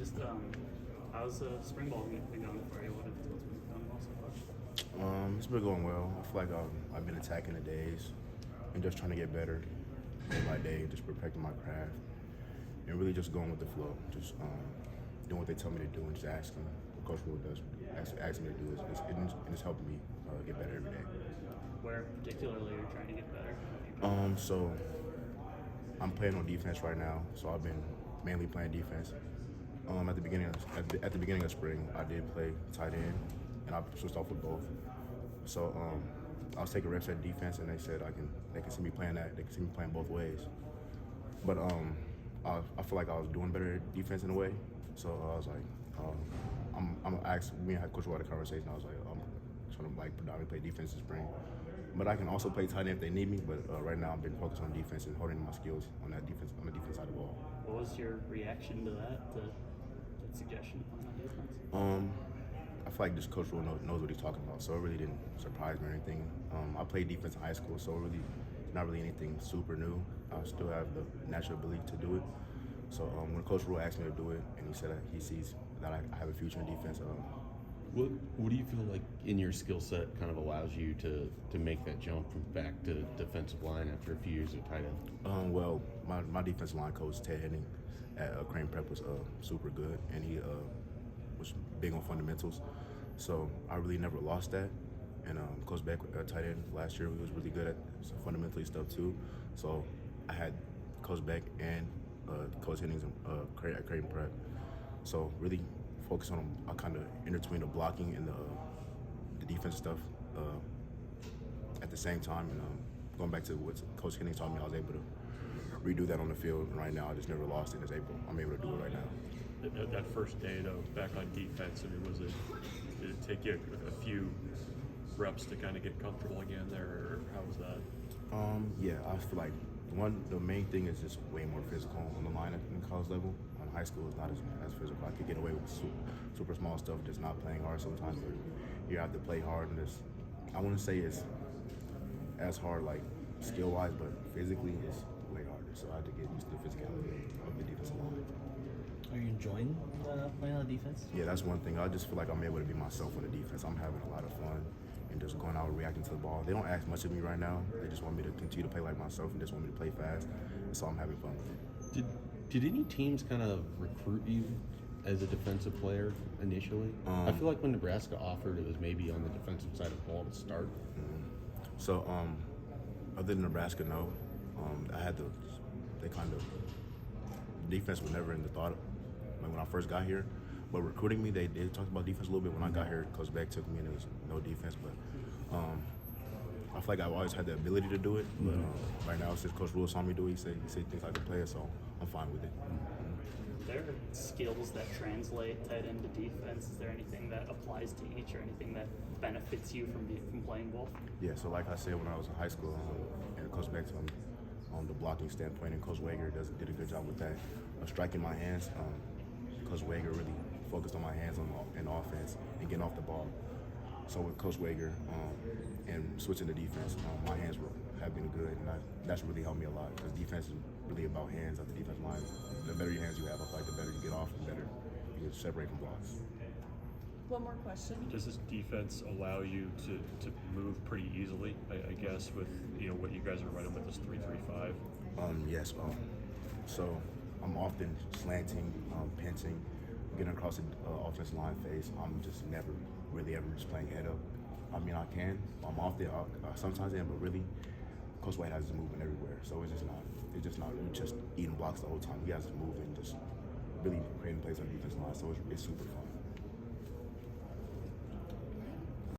Just how's spring ball been going for you? What's been going well so far? It's been going well. I feel like I've been attacking the days and just trying to get better day by day, just perfecting my craft and really just going with the flow. Just doing what they tell me to do and just asking what Coach Will does, asking me to do. It's helping me get better every day. Where particularly you're trying to get better? So I'm playing on defense right now. So I've been mainly playing defense. At the beginning of spring, I did play tight end, and I switched off with both. So I was taking reps at defense, and they said they can see me playing that. They can see me playing both ways. But I feel like I was doing better at defense in a way. So I was like, I'm asked me and Coach had a conversation. I was like, I'm trying to like predominantly play defense this spring. But I can also play tight end if they need me. But right now, I've been focused on defense and holding my skills on the defense side of the ball. What was your reaction to that suggestion to play on defense? I feel like this Coach Roll knows what he's talking about, so it really didn't surprise me or anything. I played defense in high school, so really, not really anything super new. I still have the natural ability to do it. So when Coach Roll asked me to do it, and he said that he sees that I have a future in defense. What do you feel like in your skill set kind of allows you to make that jump from back to defensive line after a few years at tight end? Well, my defensive line coach, Ted Henning, at Crane Prep was super good, and he was big on fundamentals. So I really never lost that. And Coach Beck at tight end last year, he was really good at fundamentally stuff too. So I had Coach Beck and Coach Hennings at Crane Prep. So really focus on kind of in between the blocking and the defense stuff at the same time. And going back to what Coach Hennings taught me, I was able to redo that on the field. And right now, I just never lost it. I'm able to do it right now. That first day, though, back on defense, I mean, did it take you a few reps to kind of get comfortable again there, or how was that? Yeah, I feel like the main thing is just way more physical on the line at the college level. On high school, it's not as physical. I could get away with super small stuff, just not playing hard sometimes. But you have to play hard, and I wouldn't say it's as hard like skill-wise, but physically it's way harder. So I had to get used to the physicality of the defensive line. Are you enjoying playing on the defense? Yeah, that's one thing. I just feel like I'm able to be myself on the defense. I'm having a lot of fun and just going out and reacting to the ball. They don't ask much of me right now. They just want me to continue to play like myself and just want me to play fast. And so I'm having fun with it. Did any teams kind of recruit you as a defensive player initially? I feel like when Nebraska offered, it was maybe on the defensive side of the ball to start. So other than Nebraska, no. Defense was never in the thought. Like when I first got here, but recruiting me, they talked about defense a little bit. When I got here, Coach Beck took me and there was no defense. But I feel like I've always had the ability to do it. But right now, since Coach Rule saw me do it, he said things like the player, so I'm fine with it. Are there skills that translate tight end to defense? Is there anything that applies to each, or anything that benefits you from playing both? Yeah. So like I said, when I was in high school, and Coach Beck told me on the blocking standpoint, and Coach Wager did a good job with that. Striking my hands. Coach Wager really focused on my hands in offense and getting off the ball. So with Coach Wager and switching to defense, my hands have been good, and that's really helped me a lot because defense is really about hands at the defense line. The better your hands you have, I feel like the better you get off and better you can separate from blocks. One more question. Does this defense allow you to move pretty easily, I guess, with what you guys are running with this 3-3-5? Yes. So I'm often slanting, pinching, getting across the offensive line face. I'm just never really ever just playing head up. I mean, I can. I'm off there. Sometimes I am, but really, Coach White has us moving everywhere. So it's just not just eating blocks the whole time. He has us moving, just really creating plays on the defensive line. So it's super fun.